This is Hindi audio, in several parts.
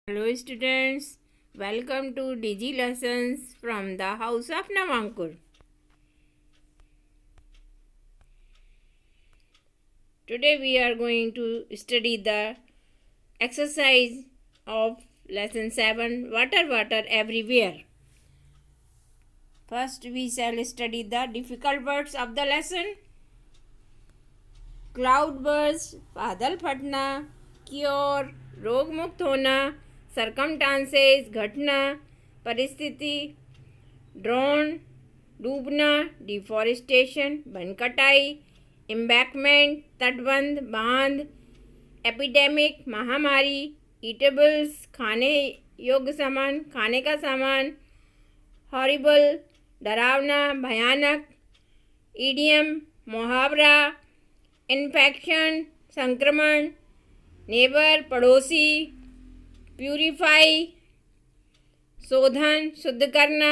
Hello students, welcome to Digi Lessons from the House of Namankur. Today we are going to study the exercise of lesson 7, Water Water Everywhere. First we shall study the difficult words of the lesson. Cloudburst, बादल फटना, क्योर, रोग मुक्त होना, सर्कमस्टांसेस, घटना, परिस्थिति, ड्रोन, डूबना, डिफॉरेस्टेशन, वन कटाई, एम्बैंकमेंट, तटबंध, बांध, एपिडेमिक, महामारी, ईटेबल्स, खाने योग्य सामान, खाने का सामान, हॉरिबल, डरावना, भयानक, ईडियम, मुहावरा, इन्फेक्शन, संक्रमण, नेबर, पड़ोसी, प्यूरिफाई, शोधन, शुद्ध करना,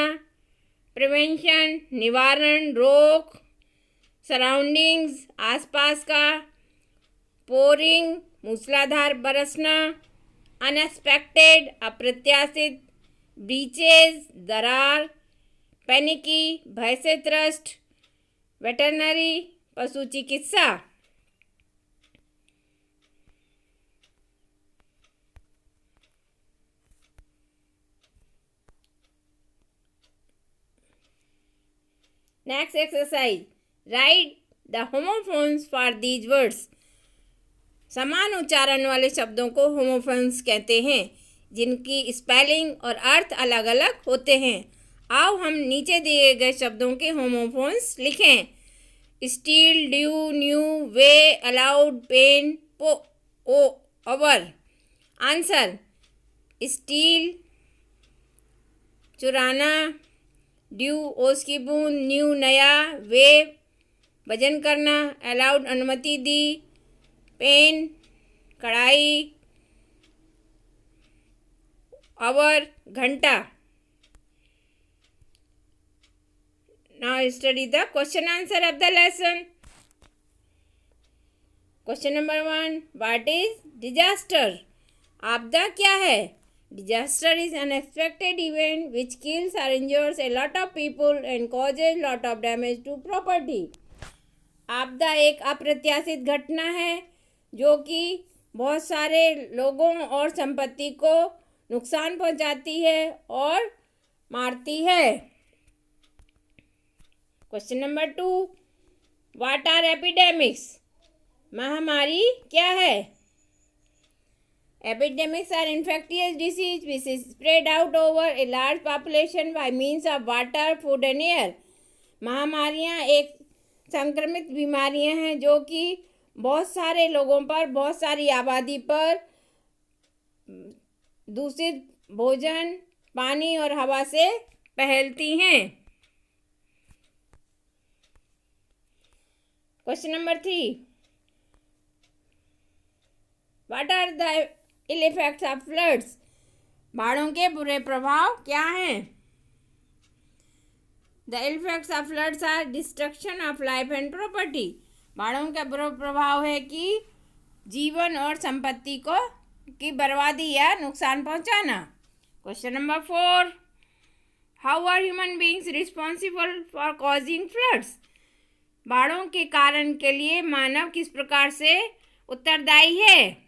प्रिवेंशन, निवारण, रोक, सराउंडिंग्स, आसपास का, पोरिंग, मूसलाधार बरसना, अनएक्सपेक्टेड, अप्रत्याशित, ब्रीचेज, दरार, पैनिकी, भय से त्रस्त, वेटरनरी, पशु चिकित्सा. Next exercise. Write the homophones for these words. समान उच्चारण वाले शब्दों को होमोफोन्स कहते हैं, जिनकी स्पेलिंग और अर्थ अलग अलग होते हैं. आओ हम नीचे दिए गए शब्दों के होमोफोन्स लिखें. स्टील, ड्यू, न्यू, वे, अलाउड, पेन, पो, ओ, ओवर. आंसर. स्टील चुराना, ड्यू ओस की बूंद, न्यू नया, वे वजन करना, अलाउड अनुमति दी, पेन कढ़ाई, आवर घंटा. Now study the question answer of the lesson. Question number 1. What is disaster? आपदा क्या है? Disaster is an unexpected event which kills or injures a lot of people and causes lot of damage to property. आपदा एक अप्रत्याशित घटना है जो कि बहुत सारे लोगों और संपत्ति को नुकसान पहुंचाती है और मारती है. Question number 2. What are epidemics? महामारी क्या है? Epidemics are infectious disease which is spread out over a large population by means of water, food and air. महामारियां एक संक्रमित बीमारियां हैं जो कि बहुत सारे लोगों पर, बहुत सारी आबादी पर दूषित भोजन, पानी और हवा से फैलती हैं. Question number 3. What are the ill effects of floods? बाढ़ों के बुरे प्रभाव क्या हैं? The ill effects of floods are destruction of life and property. बाढ़ों का बुरा प्रभाव है कि जीवन और संपत्ति को की बर्बादी या नुकसान पहुंचाना. Question number 4. How are human beings responsible for causing floods? बाढ़ों के कारण के लिए मानव किस प्रकार से उत्तरदायी है?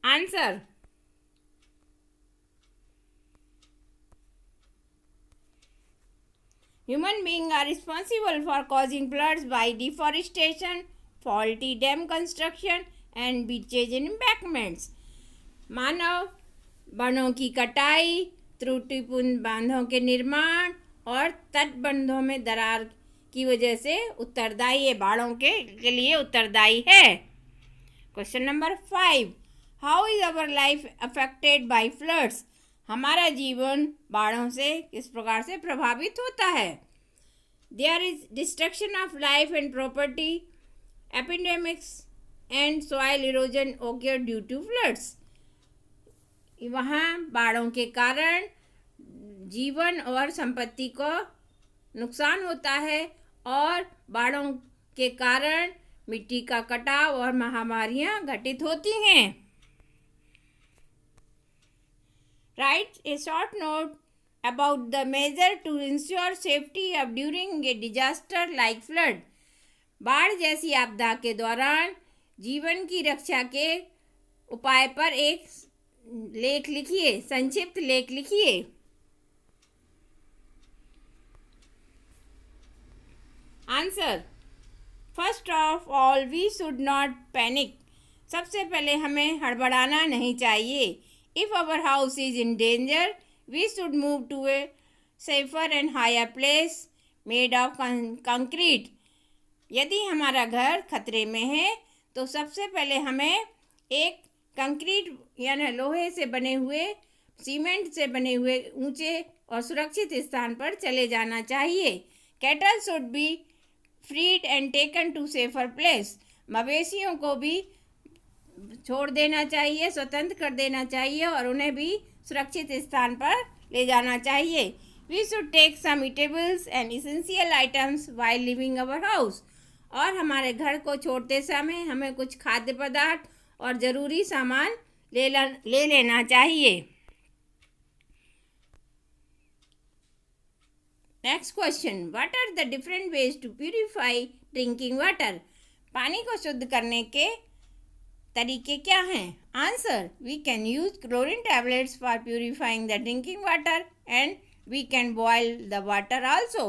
Answer. Human beings are responsible for causing floods by deforestation, faulty dam construction and beaches and embankments. मानव वनों की कटाई, त्रुटिपूर्ण बांधों के निर्माण और तटबंधों में दरार की वजह से उत्तरदायी है, बाढ़ों के लिए उत्तरदायी है. Question number 5. How is our life affected by floods? हमारा जीवन बाढ़ों से किस प्रकार से प्रभावित होता है? There is destruction of life and property, epidemics and soil erosion occur due to floods. वहाँ बाढ़ों के कारण जीवन और संपत्ति को नुकसान होता है और बाढ़ों के कारण मिट्टी का कटाव और महामारियां घटित होती हैं. Write a short note about the measure to ensure safety of during a disaster like flood. बाढ़ जैसी आपदा के दौरान जीवन की रक्षा के उपाय पर एक लेख लिखिए, संक्षिप्त लेख लिखिए। Answer, first of all we should not panic. सबसे पहले हमें हड़बड़ाना नहीं चाहिए। If our house is in danger we should move to a safer and higher place made of concrete. यदि हमारा घर खतरे में है तो सबसे पहले हमें एक कंक्रीट यानी लोहे से बने हुए, सीमेंट से बने हुए ऊंचे और सुरक्षित स्थान पर चले जाना चाहिए। Cattle should be freed and taken to safer place. मवेशियों को भी छोड़ देना चाहिए, स्वतंत्र कर देना चाहिए और उन्हें भी सुरक्षित स्थान पर ले जाना चाहिए। We should take some eatables and essential items while living our house. और हमारे घर को छोड़ते समय हमें कुछ खाद्य पदार्थ और ज़रूरी सामान ले लेना चाहिए। Next question, what are the different ways to purify drinking water. पानी को शुद्ध करने के तरीके क्या हैं? Answer, we can use chlorine tablets for purifying the drinking water and we can boil the water also.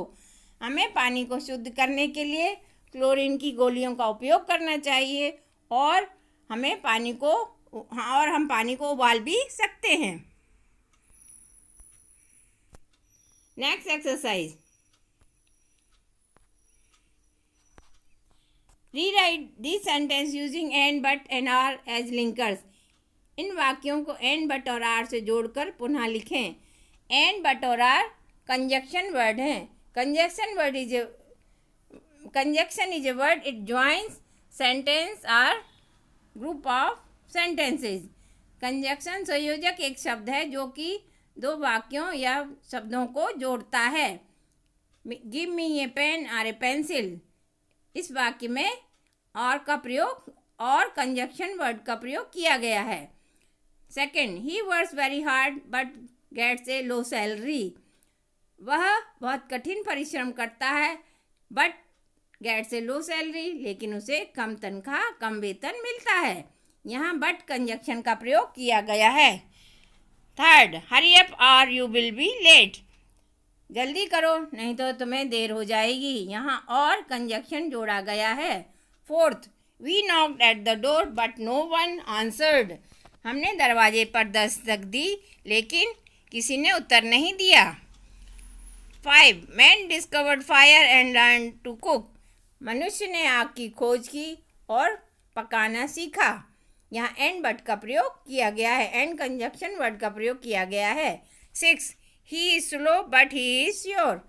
हमें पानी को शुद्ध करने के लिए क्लोरीन की गोलियों का उपयोग करना चाहिए और हम पानी को उबाल भी सकते हैं। Next exercise, rewrite this sentence using and but and or as linkers. इन वाक्यों को एंड बट और आर से जोड़कर पुनः लिखें। एंड बट और आर कंजक्शन वर्ड हैं। Conjunction is a word it joins sentence or group of sentences. Conjunction संयोजक एक शब्द है जो कि दो वाक्यों या शब्दों को जोड़ता है। गिव मी ए पेन और ए पेंसिल, इस वाक्य में और का प्रयोग और कंजक्शन वर्ड का प्रयोग किया गया है। Second, he works very hard but gets a low salary. वह बहुत कठिन परिश्रम करता है but gets a low salary, लेकिन उसे कम तनख्वाह, कम वेतन मिलता है। यहाँ बट कंजक्शन का प्रयोग किया गया है। थर्ड, हरी अप और यू विल बी लेट। जल्दी करो नहीं तो तुम्हें देर हो जाएगी। यहाँ और कंजक्शन जोड़ा गया है। Fourth, we knocked at the door but no one answered. हमने दरवाजे पर दस्तक दी लेकिन किसी ने उत्तर नहीं दिया। 5, man discovered fire and learn to cook. मनुष्य ने आग की खोज की और पकाना सीखा। यहाँ एंड बट का प्रयोग किया गया है, एंड कंजक्शन वर्ड का प्रयोग किया गया है। 6, he is slow but he is sure.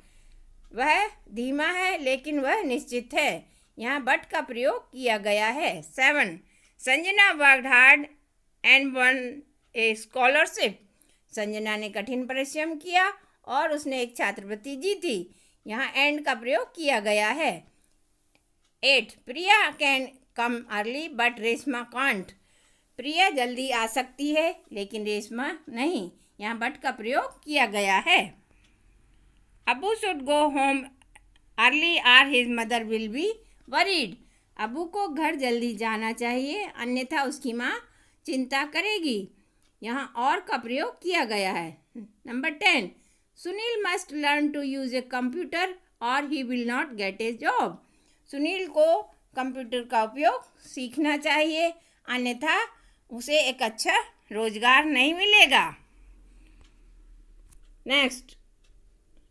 वह धीमा है लेकिन वह निश्चित है। यहाँ बट का प्रयोग किया गया है। 7, Sanjana worked hard and one A scholarship. Sanjana ने कठिन परिश्रम किया और उसने एक छात्रवृत्ति जीती। यहाँ एंड का प्रयोग किया गया है। 8, Priya can come early but Reshma can't. Priya जल्दी आ सकती है लेकिन रेशमा नहीं। यहाँ बट का प्रयोग किया गया है। Abu should go home early or his mother will be worried. Abu को घर जल्दी जाना चाहिए अन्यथा उसकी माँ चिंता करेगी। यहाँ और का प्रयोग किया गया है। Number 10, Sunil must learn to use a computer or he will not get a job. Sunil को कंप्यूटर का उपयोग सीखना चाहिए अन्यथा उसे एक अच्छा रोजगार नहीं मिलेगा। Next,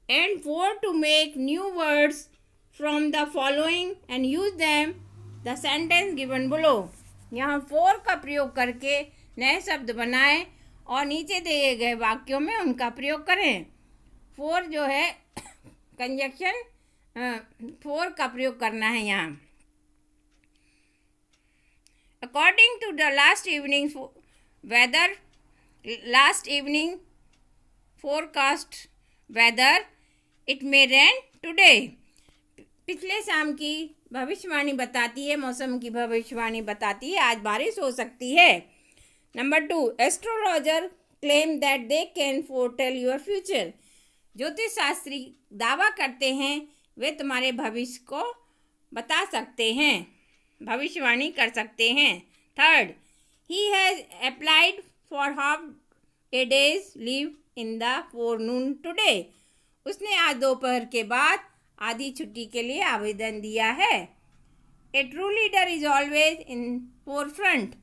and 4, to make new words from the following and use them the sentence given below. यहाँ 4 का प्रयोग करके नए शब्द बनाएं और नीचे दिए गए वाक्यों में उनका प्रयोग करें। 4 जो है कंजक्शन 4 का प्रयोग करना है यहाँ। According to the last evening forecast weather, it may rain today. पिछले शाम की भविष्यवाणी बताती है, मौसम की भविष्यवाणी बताती है आज बारिश हो सकती है। Number 2, astrologer claim that they can foretell your future. ज्योतिष शास्त्री दावा करते हैं वे तुम्हारे भविष्य को बता सकते हैं, भविष्यवाणी कर सकते हैं. Third, he has applied for half a day's leave in the forenoon today. उसने आज दोपहर के बाद आधी छुट्टी के लिए आवेदन दिया है. A true leader is always in forefront.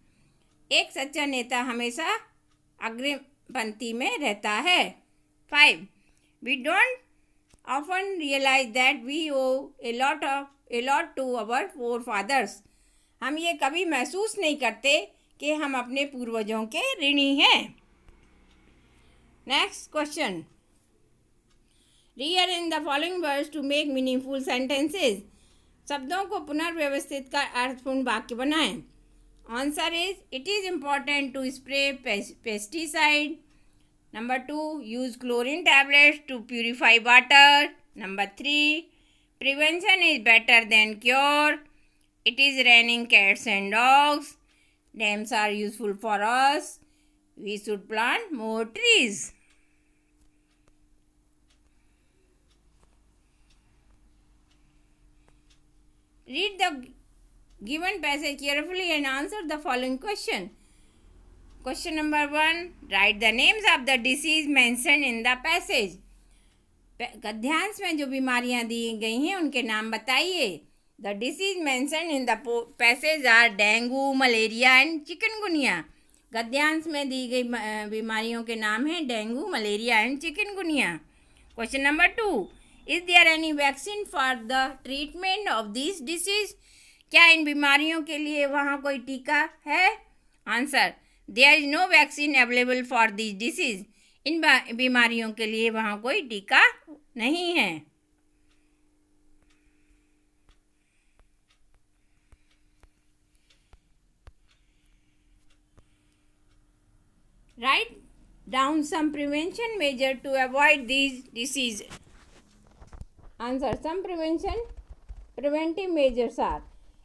एक सच्चा नेता हमेशा अग्रिम पंक्ति में रहता है. 5. We don't often realize that we owe a lot to our forefathers. हम ये कभी महसूस नहीं करते कि हम अपने पूर्वजों के ऋणी हैं. Next question. Rearrange the following words to make meaningful sentences. शब्दों को पुनर्व्यवस्थित कर अर्थपूर्ण वाक्य बनाएं. Answer is it is important to spray pesticide. Number 2, use chlorine tablets to purify water. Number 3, prevention is better than cure. It is raining cats and dogs. Dams are useful for us. We should plant more trees. Read the given passage carefully and answer the following question. Question number 1. Write the names of the disease mentioned in the passage. गद्यांश में जो बीमारियां दी गई हैं उनके नाम बताइए. The disease mentioned in the passage are dengue, malaria and chikungunya. गद्यांश में दी गई बीमारियों के नाम हैं dengue, malaria and chikungunya. Question number 2. Is there any vaccine for the treatment of this disease? क्या इन बीमारियों के लिए वहाँ कोई टीका है? Answer, there is no vaccine available for this disease. इन बीमारियों के लिए वहाँ कोई टीका नहीं है. Write down some prevention measure to avoid these diseases. Answer, some preventive measures are.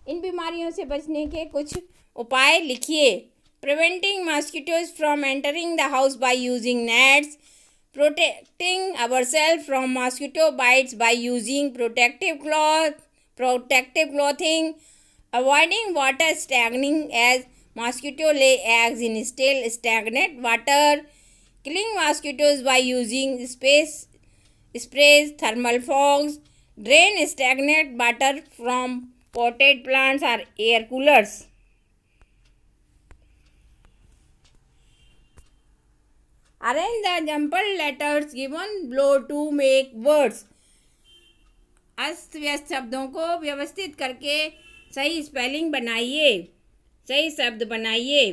इन बीमारियों से बचने के कुछ उपाय लिखिए. Preventing mosquitoes from entering the house by using nets. Protecting ourself from mosquito bites by using protective clothing. Avoiding water stagnating as mosquito lay eggs in still stagnant water. Killing mosquitoes by using sprays, thermal fogs. Drain stagnant water from potted plants or air coolers. Arrange the jumbled letters given below to make words. अस्त व्यस्त शब्दों को व्यवस्थित करके सही स्पेलिंग बनाइए, सही शब्द बनाइए.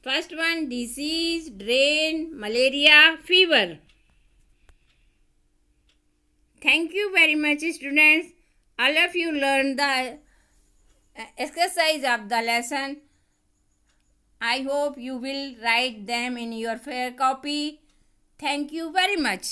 First one, disease, drain, malaria, fever. Thank you very much, students. All of you learned the exercise of the lesson. I hope you will write them in your fair copy. Thank you very much.